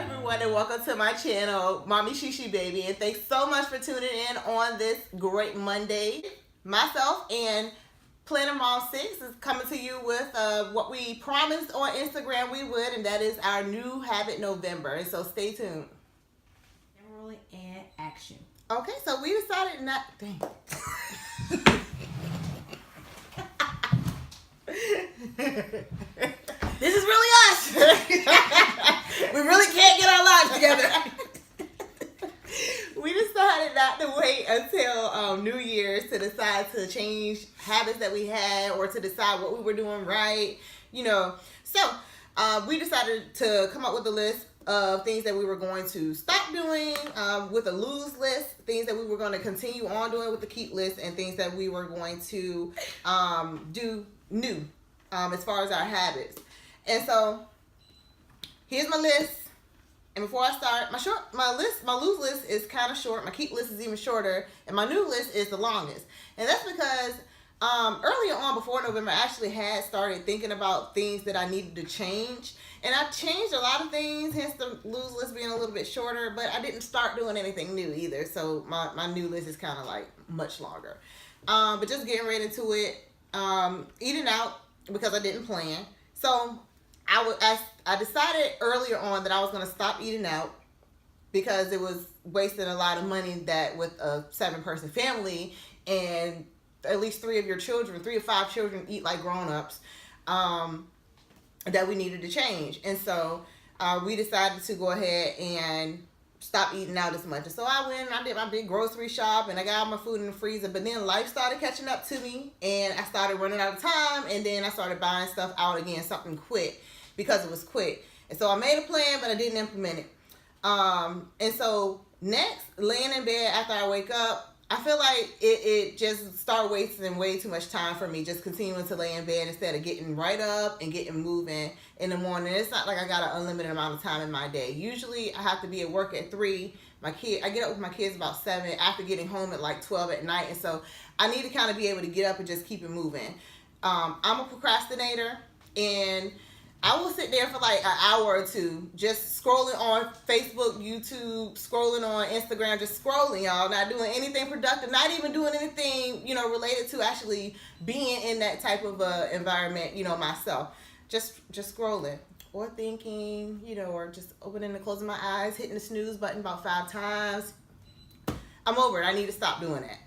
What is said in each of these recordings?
everyone, and welcome to my channel, Mommy Shishi Baby, and thanks so much for tuning in on this great Monday. Myself and Planner Mom 6 is coming to you with what we promised on Instagram we would, and that is our new habit November. And so stay tuned. Rolling and action. Okay, so we decided not. Dang. This is really us. We really can't get our lives together. We decided not to wait until New Year's to decide to change habits that we had or to decide what we were doing right, So we decided to come up with a list of things that we were going to stop doing with a lose list, things that we were going to continue on doing with the keep list, and things that we were going to do new as far as our habits. And so here's my list. And before I start, my lose list is kind of short. My keep list is even shorter, and my new list is the longest. And that's because earlier on, before November, I actually had started thinking about things that I needed to change. And I changed a lot of things, hence the lose list being a little bit shorter, but I didn't start doing anything new either. So my new list is kind of like much longer. But just getting right into it, eating out because I didn't plan. So I decided earlier on that I was going to stop eating out because it was wasting a lot of money that with a 7-person family and at least 3 or 5 children eat like grown-ups, that we needed to change. And so we decided to go ahead and stop eating out as much. And so I went and I did my big grocery shop and I got all my food in the freezer, but then life started catching up to me and I started running out of time, and then I started buying stuff out again, something quick, because it was quick. And so I made a plan, but I didn't implement it. And so next, laying in bed after I wake up, I feel like it just started wasting way too much time for me, just continuing to lay in bed instead of getting right up and getting moving in the morning. It's not like I got an unlimited amount of time in my day. Usually I have to be at work at 3. I get up with my kids about 7 after getting home at like 12 at night. And so I need to kind of be able to get up and just keep it moving. I'm a procrastinator, and I will sit there for like an hour or two just scrolling on Facebook, YouTube, scrolling on Instagram, just scrolling, y'all, not doing anything productive, not even doing anything, related to actually being in that type of environment, myself. Just scrolling or thinking, or just opening and closing my eyes, hitting the snooze button about 5 times. I'm over it. I need to stop doing that.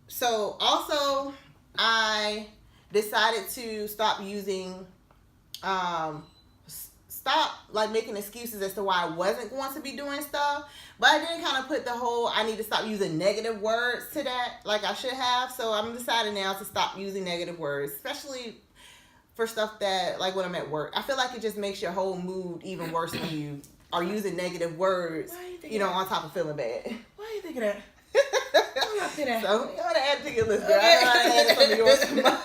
So also I decided to stop using stop like making excuses as to why I wasn't going to be doing stuff, but I didn't kind of put the whole I need to stop using negative words to that like I should have. So I'm deciding now to stop using negative words, especially for stuff that, like when I'm at work. I feel like it just makes your whole mood even worse when you are using negative words, on top of feeling bad. Why are you thinking that? I'm not thinking that. So you want to add to your list, girl. Okay. I added some of yours to mine.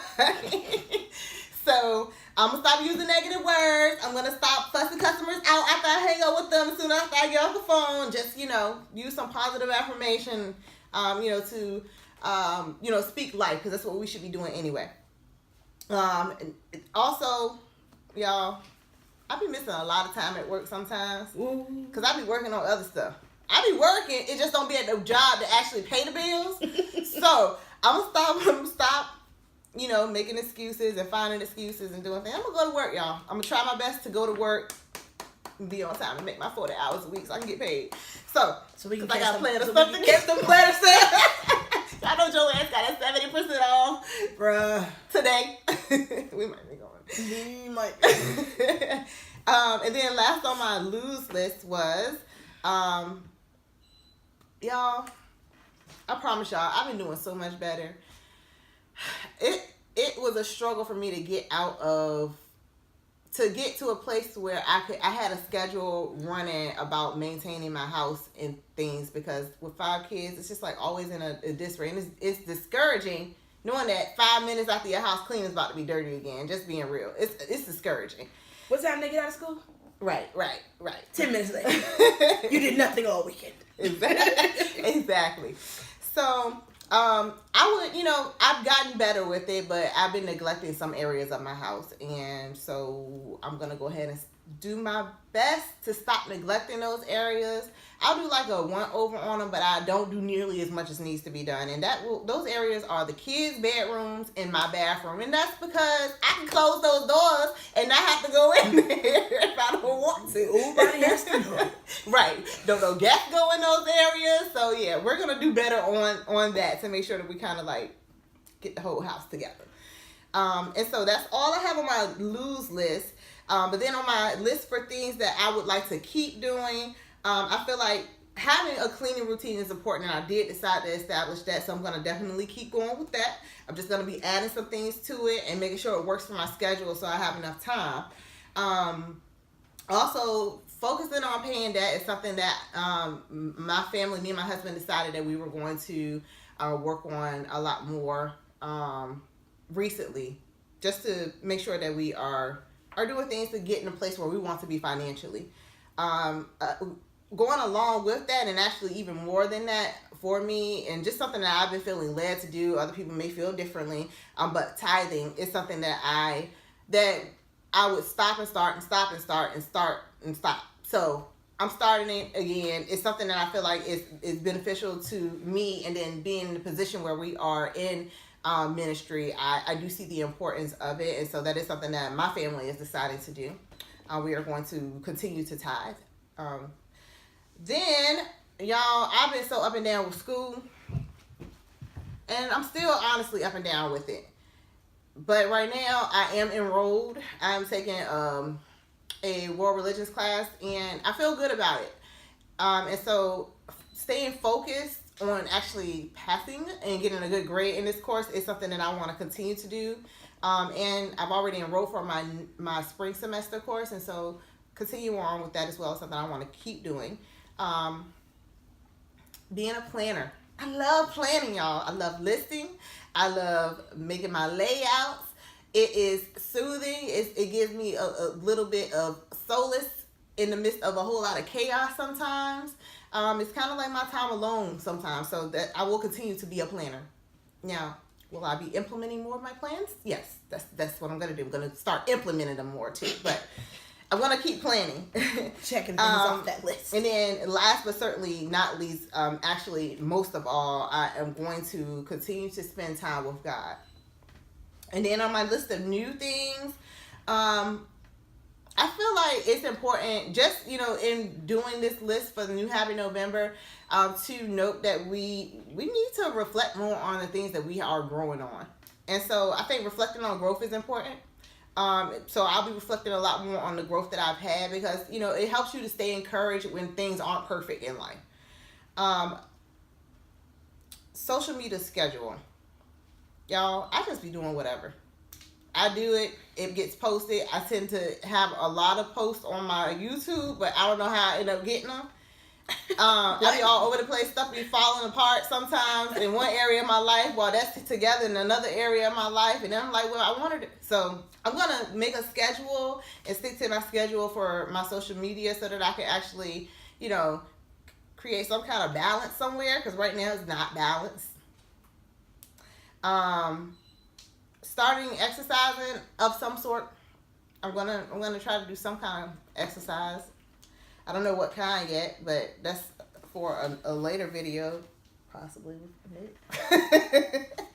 So I'm going to stop using negative words. I'm going to stop fussing customers out after I hang out with them as soon as I get off the phone. Just, use some positive affirmation, to, speak life, because that's what we should be doing anyway. And also, y'all, I be missing a lot of time at work sometimes because I be working on other stuff. I be working, it just don't be at the job to actually pay the bills. So I'm gonna stop, making excuses and finding excuses and doing things. I'm gonna go to work, y'all. I'm gonna try my best to go to work and be on time and make my 40 hours a week so I can get paid. So we can I got to plan stuff to get them planner stuff. I know Joanne's got a 70% off, bruh, today. We might be going. We might. And then last on my lose list was, y'all, I promise y'all, I've been doing so much better. It was a struggle for me to get to a place where I had a schedule running about maintaining my house and things, because with 5 kids, it's just like always in a disarray. And it's discouraging knowing that 5 minutes after your house clean is about to be dirty again. Just being real. It's discouraging. What time they get out of school? Right. 10 minutes later. You did nothing all weekend. Exactly. So, I would, I've gotten better with it, but I've been neglecting some areas of my house. And so I'm going to go ahead and do my best to stop neglecting those areas. I'll do like a one over on them, but I don't do nearly as much as needs to be done. And those areas are the kids' bedrooms and my bathroom. And that's because I can close those doors and not have to go in there if I don't want to. Nobody has to go. Right. Don't no guests go in those areas. So yeah, we're gonna do better on that to make sure that we kind of like get the whole house together. And so that's all I have on my lose list. But then on my list for things that I would like to keep doing, I feel like having a cleaning routine is important, and I did decide to establish that, so I'm going to definitely keep going with that. I'm just going to be adding some things to it and making sure it works for my schedule so I have enough time. Also, focusing on paying debt is something that my family, me and my husband, decided that we were going to work on a lot more recently, just to make sure that we are doing things to get in a place where we want to be financially. Going along with that, and actually even more than that for me, and just something that I've been feeling led to do, other people may feel differently, but tithing is something that I would stop and start and stop and start and start and stop. So I'm starting it again. It's something that I feel like is beneficial to me, and then being in the position where we are in ministry, I do see the importance of it, and so that is something that my family is deciding to do. We are going to continue to tithe. Then, y'all, I've been so up and down with school, and I'm still honestly up and down with it. But right now, I am enrolled. I'm taking a world religions class, and I feel good about it. And so staying focused on actually passing and getting a good grade in this course is something that I want to continue to do. And I've already enrolled for my spring semester course, and so continue on with that as well. Something I want to keep doing. Being a planner. I love planning, y'all. I love listing. I love making my layouts. It is soothing. It gives me a little bit of solace in the midst of a whole lot of chaos sometimes. It's kind of like my time alone sometimes, so that I will continue to be a planner. Now, will I be implementing more of my plans? Yes, that's what I'm going to do. I'm going to start implementing them more too, but I'm going to keep planning. Checking things off that list. And then last but certainly not least, actually most of all, I am going to continue to spend time with God. And then on my list of new things, I feel like it's important, just, in doing this list for the New Habit November, to note that we need to reflect more on the things that we are growing on. And so I think reflecting on growth is important. So I'll be reflecting a lot more on the growth that I've had, because, it helps you to stay encouraged when things aren't perfect in life. Social media schedule. Y'all, I just be doing whatever. I do it. It gets posted. I tend to have a lot of posts on my YouTube, but I don't know how I end up getting them. I be all over the place. Stuff be falling apart sometimes in one area of my life while that's together in another area of my life. And then I'm like, well, I wanted it. So I'm going to make a schedule and stick to my schedule for my social media so that I can actually, create some kind of balance somewhere, because right now it's not balanced. Starting exercising of some sort. I'm gonna try to do some kind of exercise. I don't know what kind yet, but that's for a later video, possibly.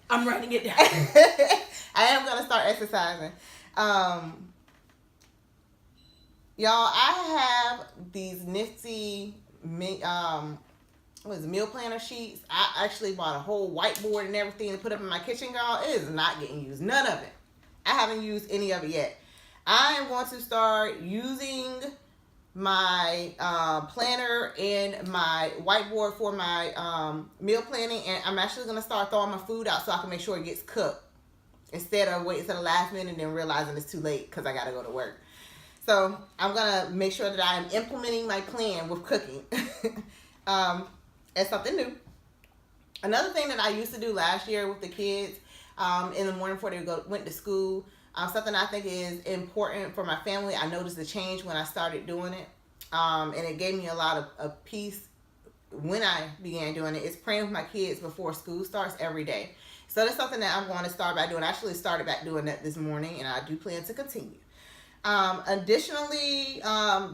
I'm writing it down. I am gonna start exercising. Y'all, I have these nifty meal planner sheets. I actually bought a whole whiteboard and everything to put up in my kitchen, y'all. It is not getting used. None of it. I haven't used any of it yet. I am going to start using my planner and my whiteboard for my meal planning, and I'm actually going to start throwing my food out so I can make sure it gets cooked, instead of waiting to the last minute and then realizing it's too late because I got to go to work. So I'm going to make sure that I am implementing my plan with cooking. As something new. Another thing that I used to do last year with the kids in the morning before they went to school, something I think is important for my family. I noticed the change when I started doing it, and it gave me a lot of peace when I began doing it. It's praying with my kids before school starts every day. So that's something that I'm going to start back doing. I actually started back doing that this morning, and I do plan to continue. Additionally,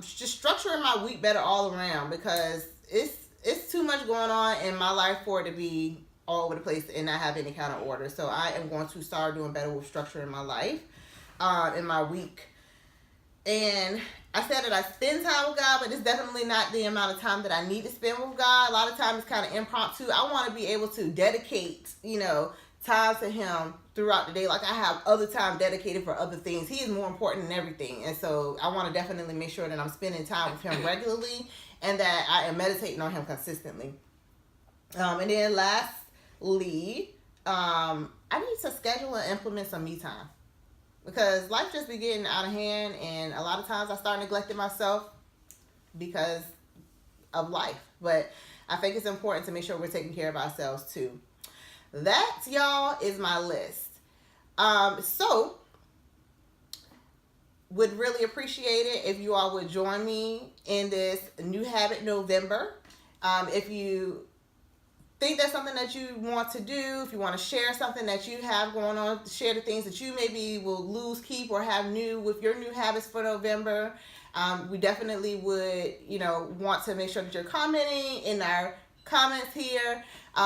just structuring my week better all around, because it's too much going on in my life for it to be all over the place and not have any kind of order. So I am going to start doing better with structure in my life, in my week. And I said that I spend time with God, but it's definitely not the amount of time that I need to spend with God. A lot of times it's kind of impromptu. I want to be able to dedicate, time to Him throughout the day. Like I have other time dedicated for other things. He is more important than everything. And so I want to definitely make sure that I'm spending time with Him regularly and that I am meditating on Him consistently. And then lastly, I need to schedule and implement some me time, because life just be getting out of hand, and a lot of times I start neglecting myself because of life. But I think it's important to make sure we're taking care of ourselves too. That, y'all, is my list. So would really appreciate it if you all would join me in this New Habit November. If you think that's something that you want to do, if you want to share something that you have going on, share the things that you maybe will lose, keep, or have new with your new habits for November. We definitely would, want to make sure that you're commenting in our comments here,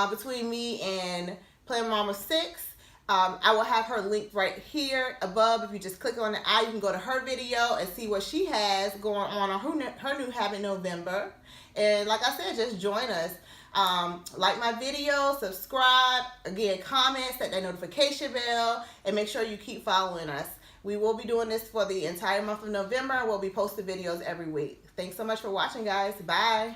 between me and Plan Mama 6. I will have her linked right here above. If you just click on the eye, you can go to her video and see what she has going on her new habit November. And like I said, just join us. Like my video, subscribe, again, comment, set that notification bell, and make sure you keep following us. We will be doing this for the entire month of November. We'll be posting videos every week. Thanks so much for watching, guys. Bye.